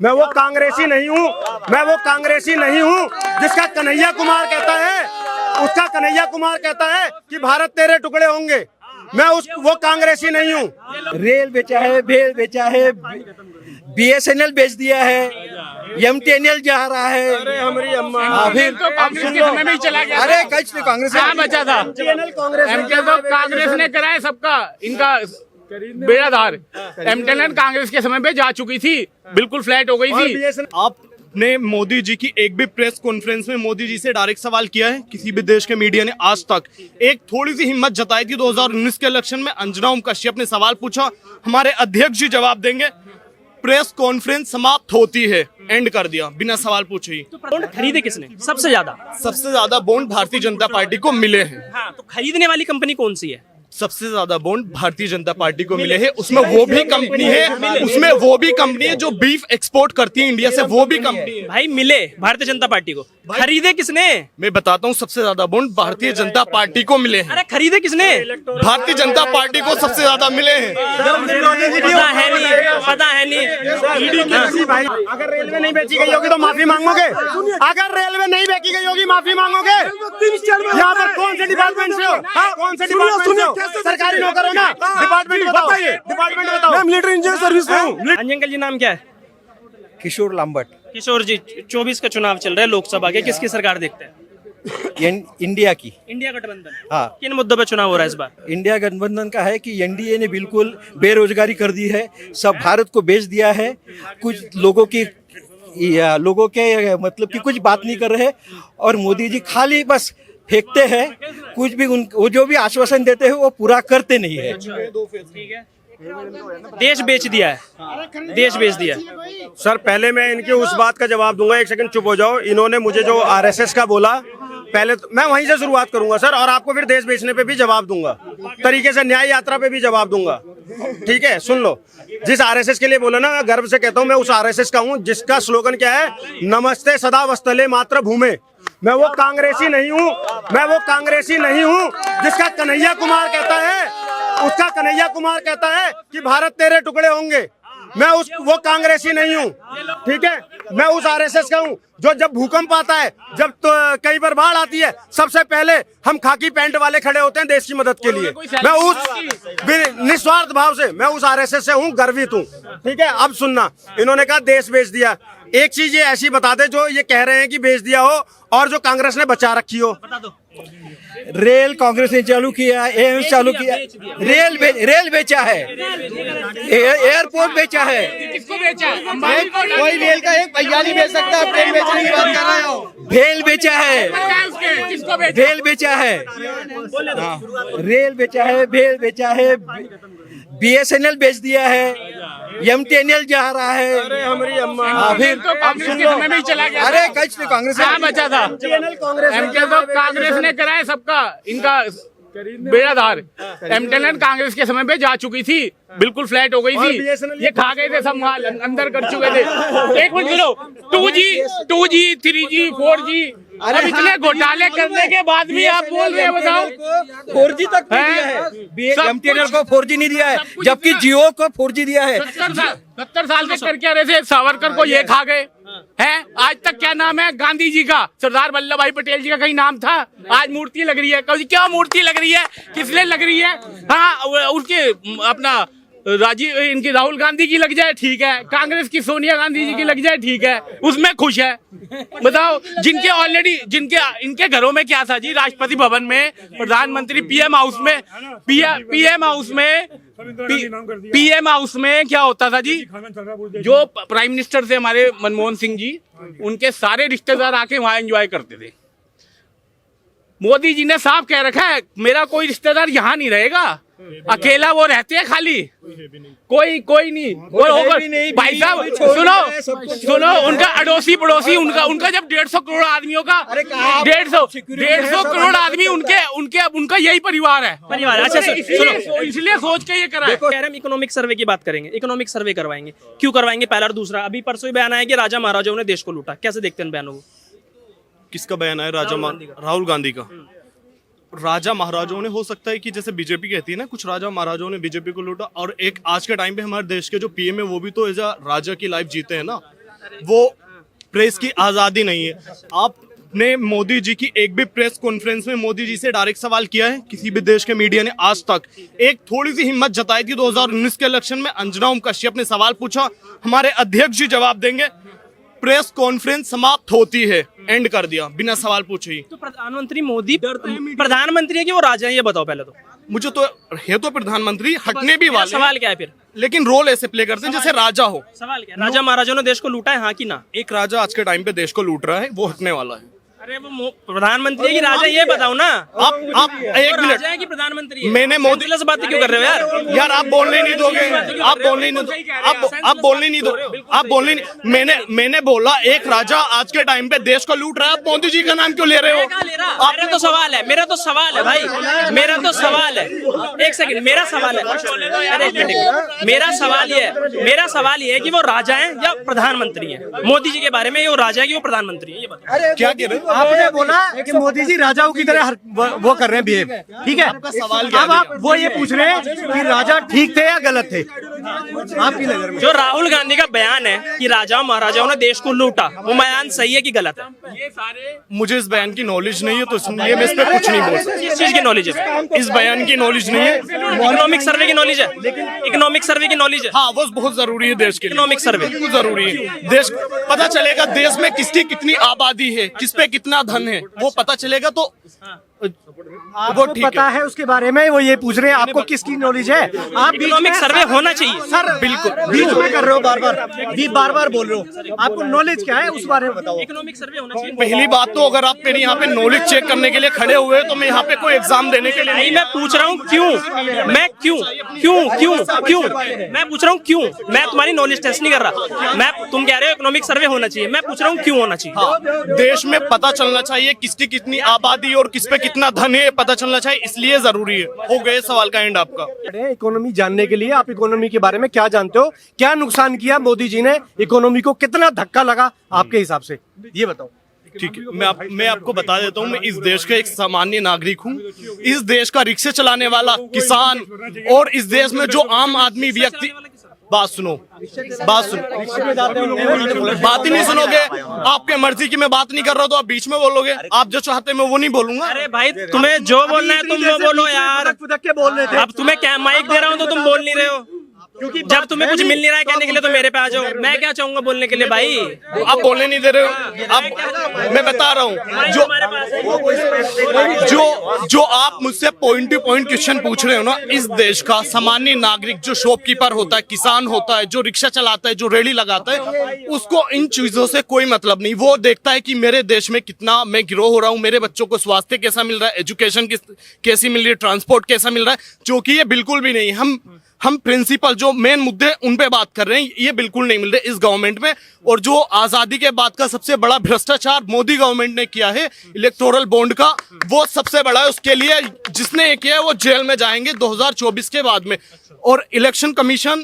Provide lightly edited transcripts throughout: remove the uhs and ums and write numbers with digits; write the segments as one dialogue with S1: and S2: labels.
S1: मैं वो कांग्रेसी नहीं हूँ, मैं वो कांग्रेसी नहीं हूँ जिसका कन्हैया कुमार कहता है, उसका कन्हैया कुमार कहता है कि भारत तेरे टुकड़े होंगे। मैं वो कांग्रेसी नहीं हूँ।
S2: रेल बेचा है, भेल बेचा है, बीएसएनएल बेच दिया है, एमटीएनएल जा रहा है।
S1: अरे हमारी अम्मा
S3: फिर तो कांग्रेस के समय में ही चला गया।
S2: अरे कच कांग्रेस
S3: कहाँ बचा था? कांग्रेस ने कराया सबका, इनका बेड़ाधार। एमटेन कांग्रेस के समय पे जा चुकी थी, बिल्कुल फ्लैट हो गई थी।
S4: आपने मोदी जी की एक भी प्रेस कॉन्फ्रेंस में मोदी जी से डायरेक्ट सवाल किया है? किसी भी देश के मीडिया ने आज तक एक थोड़ी सी हिम्मत जताई थी? 2019 के इलेक्शन में अंजना ओम कश्यप ने सवाल पूछा, हमारे अध्यक्ष जी जवाब देंगे, प्रेस कॉन्फ्रेंस समाप्त होती है, एंड कर दिया बिना सवाल पूछे ही।
S5: बॉन्ड खरीदे किसने सबसे ज्यादा?
S4: सबसे ज्यादा बॉन्ड भारतीय जनता पार्टी को मिले हैं।
S5: हाँ, तो खरीदने वाली कंपनी कौन सी है?
S4: सबसे ज्यादा बॉन्ड भारतीय जनता पार्टी को मिले हैं। उसमें वो भी कंपनी है, उसमें वो भी कंपनी है जो बीफ एक्सपोर्ट करती है इंडिया से, वो भी कंपनी है।
S5: भाई मिले भारतीय जनता पार्टी को, खरीदे किसने?
S4: मैं बताता हूँ, सबसे ज्यादा बॉन्ड भारतीय जनता पार्टी को मिले हैं।
S5: अरे खरीदे किसने?
S4: भारतीय जनता पार्टी को सबसे ज्यादा मिले हैं।
S5: पता है नहीं, पता है नहीं।
S1: भाई अगर रेलवे नहीं बेची गई होगी तो माफी मांगोगे? अगर रेलवे नहीं बेची गई होगी माफी मांगोगे? यहाँ पर कौन से डिपार्टमेंट से हो? कौन से डिपार्टमेंट से हो? सरकारी नौकर हो ना? डिपार्टमेंट बताइए, डिपार्टमेंट बताओ। मैं मिलिट्री इंजीनियर सर्विस में हूँ।
S5: हाँ जी अंकल जी, नाम क्या है?
S2: किशोर लांबट।
S5: किशोर जी, 24 का चुनाव चल रहा है लोकसभा के, किसकी सरकार देखते हैं?
S2: इंडिया की।
S5: इंडिया गठबंधन।
S2: हाँ,
S5: किन मुद्दों पे चुनाव हो रहा है इस बार?
S2: इंडिया गठबंधन का है कि एनडीए ने बिल्कुल बेरोजगारी कर दी है, सब भारत को बेच दिया है। कुछ लोगों के मतलब कि कुछ बात नहीं कर रहे, और मोदी जी खाली बस फेंकते हैं, कुछ भी वो जो भी आश्वासन देते हैं वो पूरा करते नहीं है।
S5: ठीक है, देश बेच दिया है, देश बेच दिया।
S1: सर पहले मैं इनकी उस बात का जवाब दूंगा, एक सेकंड चुप हो जाओ। इन्होंने मुझे जो आरएसएस का बोला, पहले तो मैं वहीं से शुरुआत करूंगा सर, और आपको फिर देश बेचने पे भी जवाब दूंगा, तरीके से न्याय यात्रा पे भी जवाब दूंगा। ठीक है, सुन लो। जिस आरएसएस के लिए बोला ना, मैं गर्व से कहता हूं मैं उस आरएसएस का हूं जिसका स्लोगन क्या है, नमस्ते सदा वस्तले मात्र भूमे। मैं वो कांग्रेसी नहीं हूँ, मैं वो कांग्रेसी नहीं हूँ जिसका कन्हैया कुमार कहता है, उसका कन्हैया कुमार कहता है कि भारत तेरे टुकड़े होंगे। मैं वो कांग्रेसी नहीं हूँ। ठीक है, मैं उस आरएसएस का हूँ जो जब भूकंप आता है, जब तो कई बार बाढ़ आती है, सबसे पहले हम खाकी पैंट वाले खड़े होते हैं देश की मदद के लिए। मैं उस निस्वार्थ भाव से मैं उस आरएसएस से हूँ, गर्वित हूँ। ठीक है, अब सुनना, इन्होंने कहा देश बेच दिया। एक चीज ये ऐसी बता दे जो ये कह रहे हैं कि बेच दिया हो और जो कांग्रेस ने बचा रखी हो।
S2: रेल कांग्रेस ने चालू किया, एम्स चालू किया, रेल बेचा है, एयरपोर्ट बेचा है।
S3: किसको बेचा?
S2: कोई रेल का एक पहिया नहीं बेच सकता, ट्रेन बेचने की बात कर रहे हो। भेल बेचा है,
S3: किसको बेचा?
S2: भेल बेचा है, रेल बेचा है, भेल बेचा है, बीएसएनएल बेच दिया है, एमटीएनएल जा रहा है।
S1: अरे हमारी अम्मा
S3: फिर तो कांग्रेस के समय में ही चला गया।
S2: अरे कच कांग्रेस
S3: कहाँ बचा था? कांग्रेस ने कराया सबका, इनका बेड़ाधार। एमटेन कांग्रेस के समय पे जा चुकी थी, बिल्कुल फ्लैट हो गई थी। ये खा गए थे सब माल, अंदर कर चुके थे। एक मिनट सुनो, 2G, 3G, 4G, अब इतने घोटाले करने के बाद भी आप बोल रहे हैं, बताओ
S2: 4G तक दिया है, एमटीएनएल को 4G नहीं दिया है, जबकि जियो को 4G दिया है।
S3: 70 साल से कर क्या रहे थे? सावरकर को ये खा गए हैं। आज तक क्या नाम है गांधी जी का, सरदार वल्लभ भाई पटेल जी का कहीं नाम था? आज मूर्ति लग रही है। क्या मूर्ति लग रही है? किस लिए लग रही है? हाँ, उसके अपना इनकी राहुल गांधी की लग जाए, ठीक है। कांग्रेस की सोनिया गांधी जी की लग जाए, ठीक है, उसमें खुश है। बताओ, जिनके ऑलरेडी इनके घरों में क्या था जी? राष्ट्रपति भवन में, प्रधानमंत्री पीएम हाउस में क्या होता था जी? जो प्राइम मिनिस्टर थे हमारे मनमोहन सिंह जी, उनके सारे रिश्तेदार आके वहां एंजॉय करते थे। मोदी जी ने साफ कह रखा है, मेरा कोई रिश्तेदार यहाँ नहीं रहेगा, अकेला वो रहते हैं खाली, कोई नहीं। भाई साहब सुनो, उनका अड़ोसी पड़ोसी, उनका जब 150 करोड़ आदमियों का 150 करोड़ आदमी उनका यही परिवार है।
S5: अच्छा सुनो,
S3: इसलिए सोच के ये करा है।
S5: कह रहे हम इकोनॉमिक सर्वे की बात करेंगे, इकोनॉमिक सर्वे करवाएंगे। क्यों करवाएंगे? पहला और दूसरा, अभी परसों ही बयान आया कि राजा महाराजाओं ने देश को लूटा। कैसे देखते हैं बयानों को?
S4: किसका बयान है? राहुल गांधी का। राजा महाराजाओं ने, हो सकता है कि जैसे बीजेपी कहती है ना, कुछ राजा महाराजाओं ने बीजेपी को लूटा, और एक आज के टाइम पे हमारे देश के जो पीएम है वो भी तो एज अ राजा की लाइफ जीते हैं ना। वो प्रेस की आजादी नहीं है। आपने मोदी जी की एक भी प्रेस कॉन्फ्रेंस में मोदी जी से डायरेक्ट सवाल किया है? किसी भी देश के मीडिया ने आज तक एक थोड़ी सी हिम्मत जताई थी 2019 के इलेक्शन में, अंजना ओम कश्यप ने सवाल पूछा, हमारे अध्यक्ष जी जवाब देंगे, प्रेस कॉन्फ्रेंस समाप्त होती है, एंड कर दिया बिना सवाल पूछे ही।
S5: तो प्रधानमंत्री मोदी प्रधानमंत्री है कि वो राजा है, ये बताओ पहले तो।
S4: मुझे तो है तो प्रधानमंत्री, हटने भी वाले,
S5: सवाल क्या है फिर?
S4: लेकिन रोल ऐसे प्ले करते हैं जैसे राजा हो।
S5: सवाल क्या है? राजा महाराजाओं ने देश को लूटा है, हाँ कि ना?
S4: एक राजा आज के टाइम पे देश को लूट रहा है, वो हटने वाला है।
S5: अरे वो प्रधानमंत्री है कि राजा, ये बताओ ना।
S4: आप एक मिनट,
S5: राजा है कि प्रधानमंत्री है?
S4: मैंने मोदी
S5: से बातें क्यों कर रहे हो
S4: यार आप बोलने नहीं दोगे, आप बोलने नहीं दो, आप बोलने नहीं दो, आप बोलने नहीं। मैंने बोला एक राजा आज के टाइम पे देश को लूट रहा है, आप मोदी जी का नाम क्यों ले रहे हो?
S5: मेरा तो सवाल है, मेरा तो सवाल है भाई, मेरा तो सवाल है। एक सेकंड, मेरा सवाल है, अरे एक मिनट, मेरा सवाल ये है कि वो राजा है या प्रधानमंत्री है? मोदी जी के बारे में, ये वो राजा है कि वो प्रधानमंत्री है, ये बताओ।
S4: क्या कह रहे हो?
S6: आपने बोला कि मोदी जी राजाओं की तरह वो कर रहे हैं बिहेव, ठीक है?
S4: सवाल
S6: अब आप वो ये पूछ रहे हैं कि राजा ठीक थे या गलत थे आपकी नजर में?
S5: जो राहुल गांधी का बयान है कि राजा महाराजाओं ने देश को लूटा, वो बयान सही है कि गलत है?
S3: ये सारे
S4: मुझे इस बयान की नॉलेज नहीं है, तो इसलिए मैं इस पे कुछ नहीं बोल सकता।
S5: किस चीज की नॉलेज है?
S4: इस बयान की नॉलेज नहीं है।
S5: इकोनॉमिक सर्वे की नॉलेज है? इकोनॉमिक सर्वे की नॉलेज है?
S4: हाँ, वो बहुत जरूरी है देश के लिए।
S5: इकोनॉमिक सर्वे
S4: बिल्कुल जरूरी है। देश पता चलेगा देश में किसकी कितनी आबादी है, किस पे कितना धन है, वो पता चलेगा तो वो
S6: आपको
S4: ठीक
S6: पता है उसके बारे में, वो ये पूछ रहे हैं आपको किसकी नॉलेज है? आप
S5: इकोनॉमिक सर्वे होना चाहिए
S6: सर बिल्कुल बीच में कर रहे हो, बार बार बोल रहे हो। आपको नॉलेज क्या है उस बारे में बताओ।
S5: इकोनॉमिक सर्वे होना चाहिए।
S4: पहली बात तो अगर आप मेरे यहाँ पे नॉलेज चेक करने के लिए खड़े हुए हैं, तो मैं यहाँ पे कोई एग्जाम देने के लिए
S5: नहीं, मैं पूछ रहा हूँ क्यों, मैं क्यों मैं पूछ रहा हूँ क्यों? मैं तुम्हारी नॉलेज टेस्ट नहीं कर रहा, मैं, तुम कह रहे हो इकोनॉमिक सर्वे होना चाहिए, मैं पूछ रहा हूँ क्यों होना चाहिए?
S4: हाँ, देश में पता चलना चाहिए किसकी कितनी आबादी और किस पे कितना धन है, पता चलना चाहिए, इसलिए जरूरी है। हो गए सवाल का एंड आपका।
S6: इकोनॉमी जानने के लिए आप इकोनॉमी के बारे में क्या जानते हो? क्या नुकसान किया मोदी जी ने इकोनॉमी को? कितना धक्का लगा आपके हिसाब से, ये बताओ।
S4: ठीक है, मैं आपको बता देता हूँ, मैं इस देश का एक सामान्य नागरिक हूँ। इस देश का रिक्शे चलाने वाला किसान, और इस देश में जो आम आदमी व्यक्ति, बात सुनो, बात ही नहीं सुनोगे। आपके मर्जी की मैं बात नहीं कर रहा, तो आप बीच में बोलोगे। आप जो चाहते हैं मैं वो नहीं बोलूंगा।
S5: अरे भाई, तुम्हें जो बोलना है तुम वो बोलो यार।
S6: बोल रहे थे।
S5: अब तुम्हें क्या माइक दे रहा हूँ तो तुम बोल नहीं रहे हो, क्योंकि जब तुम्हें कुछ मिल नहीं रहा है कहने के लिए तो मेरे पे आ जाओ। मैं क्या चाहूंगा बोलने के लिए भाई?
S4: आप बोलने नहीं दे रहे हो। आप, मैं बता रहा हूँ, जो आप मुझसे पॉइंट टू पॉइंट क्वेश्चन पूछ रहे हो ना, इस देश का सामान्य नागरिक जो शॉपकीपर होता है, किसान होता है, जो रिक्शा चलाता है, जो रेडी लगाता है, उसको इन चीजों से कोई मतलब नहीं। वो देखता है कि मेरे देश में कितना मैं गिरो हो रहा हूँ, मेरे बच्चों को स्वास्थ्य कैसा मिल रहा है, एजुकेशन कैसी मिल रही है, ट्रांसपोर्ट कैसा मिल रहा है, जो कि ये बिल्कुल भी नहीं। हम प्रिंसिपल जो मेन मुद्दे उन पे बात कर रहे हैं, ये बिल्कुल नहीं मिल रहे इस गवर्नमेंट में। और जो आजादी के बाद का सबसे बड़ा भ्रष्टाचार मोदी गवर्नमेंट ने किया है, इलेक्टोरल बॉन्ड का, वो सबसे बड़ा है। उसके लिए जिसने ये किया है वो जेल में जाएंगे 2024 के बाद में। और इलेक्शन कमीशन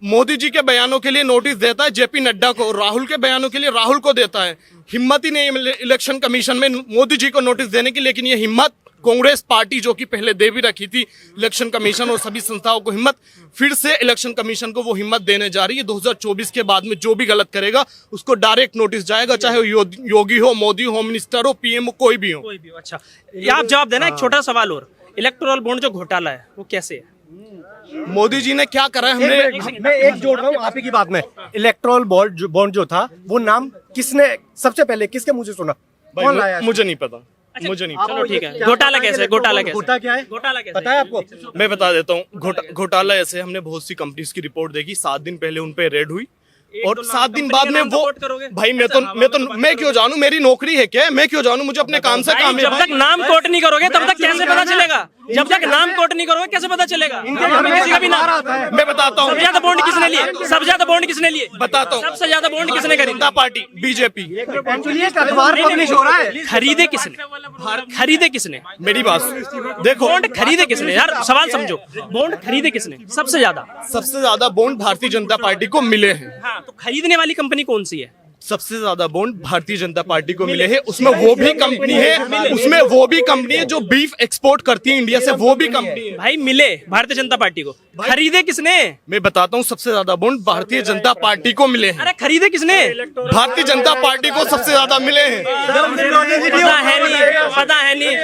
S4: मोदी जी के बयानों के लिए नोटिस देता है जेपी नड्डा को, राहुल के बयानों के लिए राहुल को देता है। हिम्मत ही नहीं है इलेक्शन कमीशन में मोदी जी को नोटिस देने की, लेकिन ये हिम्मत कांग्रेस पार्टी जो कि पहले दे भी रखी थी इलेक्शन कमीशन और सभी संस्थाओं को हिम्मत, फिर से इलेक्शन कमीशन को वो हिम्मत देने जा रही है। 2024 के बाद में जो भी गलत करेगा उसको डायरेक्ट नोटिस जाएगा, चाहे योगी हो, मोदी होम मिनिस्टर हो, पीएम हो, कोई भी हो।
S5: अच्छा, ये आप जवाब देना। एक छोटा सवाल और, इलेक्टोरल बॉन्ड जो घोटाला है वो कैसे है?
S4: मोदी जी ने क्या करा है?
S6: मैं एक जोड़ रहा हूँ आप ही की बात में। इलेक्ट्रल बॉन्ड जो था, वो नाम किसने सबसे पहले किसके मुंह से सुना? कौन लाया?
S4: मुझे नहीं पता, मुझे नहीं।
S5: चलो ठीक है, घोटाला कैसे? घोटाला कैसे?
S6: घोटा क्या है?
S5: घोटाला कैसे
S6: पता है आपको?
S4: मैं बता देता हूँ। घोटाला ऐसे, हमने बहुत सी कंपनीज की रिपोर्ट देखी, 7 दिन पहले उन पे रेड हुई, और 7 दिन बाद में वो, भाई मैं क्यों जानूं? मेरी नौकरी है क्या? मैं क्यों जानूं? मुझे अपने काम से काम है।
S5: जब तक नाम कोट नहीं करोगे तब तक कैसे पता चलेगा? जब तक नाम कोट नहीं करोगे कैसे पता चलेगा? किसी का भी नाम।
S4: मैं बताता हूँ।
S5: सबसे ज्यादा बॉन्ड किसने लिए? सबसे ज्यादा बॉन्ड किसने लिए?
S4: बताता हूँ।
S5: सबसे ज्यादा बॉन्ड किसने खरीदा?
S4: जनता पार्टी, बीजेपी।
S6: अखबार पब्लिश हो रहा है।
S5: खरीदे किसने? खरीदे किसने?
S4: मेरी बात देखो,
S5: बॉन्ड खरीदे किसने यार? सवाल समझो, बॉन्ड खरीदे किसने सबसे ज्यादा?
S4: सबसे ज्यादा बॉन्ड भारतीय जनता पार्टी को मिले हैं।
S5: हाँ, तो खरीदने वाली कंपनी कौन सी है?
S4: सबसे ज्यादा बॉन्ड भारतीय जनता पार्टी को मिले हैं। उसमें वो भी कंपनी है जो बीफ एक्सपोर्ट करती है इंडिया से, वो भी कंपनी है।
S5: भाई मिले भारतीय जनता पार्टी को, खरीदे किसने?
S4: मैं बताता हूँ, सबसे ज्यादा बॉन्ड भारतीय जनता पार्टी को मिले हैं।
S5: अरे खरीदे किसने?
S4: भारतीय जनता पार्टी को सबसे ज्यादा मिले हैं।
S5: पता है नहीं।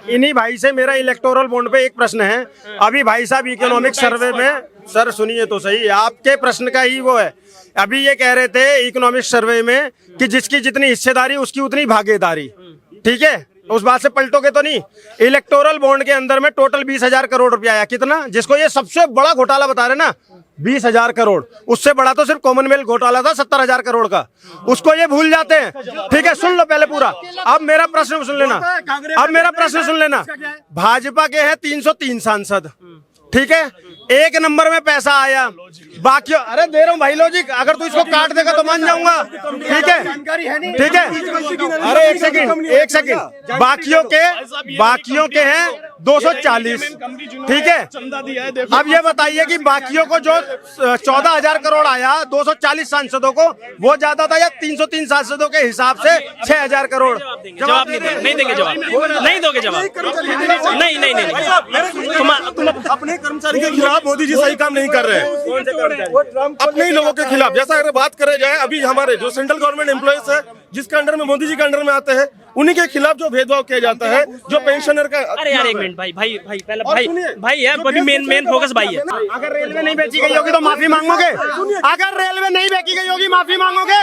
S1: इन्हीं भाई से मेरा इलेक्टोरल बॉन्ड पे एक प्रश्न है। अभी भाई साहब इकोनॉमिक सर्वे में, सर सुनिए तो सही, आपके प्रश्न का ही वो है। अभी ये कह रहे थे इकोनॉमिक सर्वे में कि जिसकी जितनी हिस्सेदारी उसकी उतनी भागीदारी, ठीक है, उस बात से पलटोगे तो नहीं। इलेक्टोरल बॉन्ड के अंदर में टोटल 20,000 करोड़ रुपया आया। कितना? जिसको ये सबसे बड़ा घोटाला बता रहे ना, 20,000 करोड़। उससे बड़ा तो सिर्फ कॉमनवेल्थ घोटाला था 70,000 करोड़ का, उसको ये भूल जाते हैं। ठीक है, सुन लो पहले पूरा। अब मेरा प्रश्न सुन लेना। भाजपा के हैं 303 सांसद, ठीक है, एक नंबर में पैसा आया। बाकी अरे दे रहा हूँ भाई लॉजिक, अगर तू इसको काट देगा तो मान जाऊंगा। ठीक है। अरे एक सेकंड। बाकियों के हैं 240, ठीक है। अब ये बताइए कि बाकियों को जो 14,000 करोड़ आया 240 सांसदों को, वो ज्यादा था या 303 सांसदों के हिसाब से 6,000 करोड़?
S5: जवाब नहीं देंगे जवाब नहीं दोगे जवाब। नहीं तुम
S7: अपने कर्मचारी के खिलाफ मोदी जी सही काम नहीं कर रहे हैं, अपने ही लोगों के खिलाफ। जैसा अगर बात करे जाए, अभी हमारे जो सेंट्रल गवर्नमेंट एम्प्लॉयज है, जिसके अंडर में मोदी जी के अंडर में आते हैं, उन्हीं के खिलाफ जो भेदभाव किया जाता है, जो पेंशनर का।
S5: अरे यार एक मिनट भाई है, अभी मेन फोकस भाई है।
S1: अगर रेलवे नहीं बेची गई होगी तो माफी मांगोगे? अगर रेलवे नहीं बेची गई होगी माफी मांगोगे?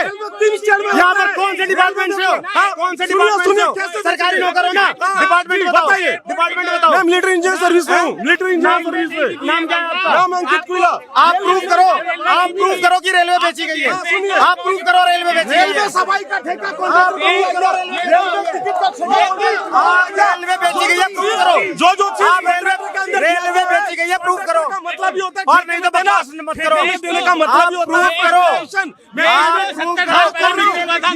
S1: यहाँ पर कौन से डिपार्टमेंट से हो? कौन से डिपार्टमेंट से हो? सरकारी नौकर हो ना? डिपार्टमेंट बताइए।
S7: मैं मिलिट्री इंजीनियर सर्विस में हूँ, मिलिट्री इंजीनियर सर्विस में।
S1: नाम क्या है आपका?
S7: नाम अंकित कुइला।
S1: आप प्रूव करो कि रेलवे बेची गई है। आप प्रूव करो रेलवे बेची गई है।
S7: सफाई का ठेका कौन?
S1: रेलवे बेची गई है, प्रूव करो।
S7: जो
S1: आप रेलवे बेची गई है, प्रूव करो।
S7: मतलब ही होता है,
S1: और नहीं तो बकवास मत करो।
S7: देने का मतलब ही होता है
S1: प्रूव करो।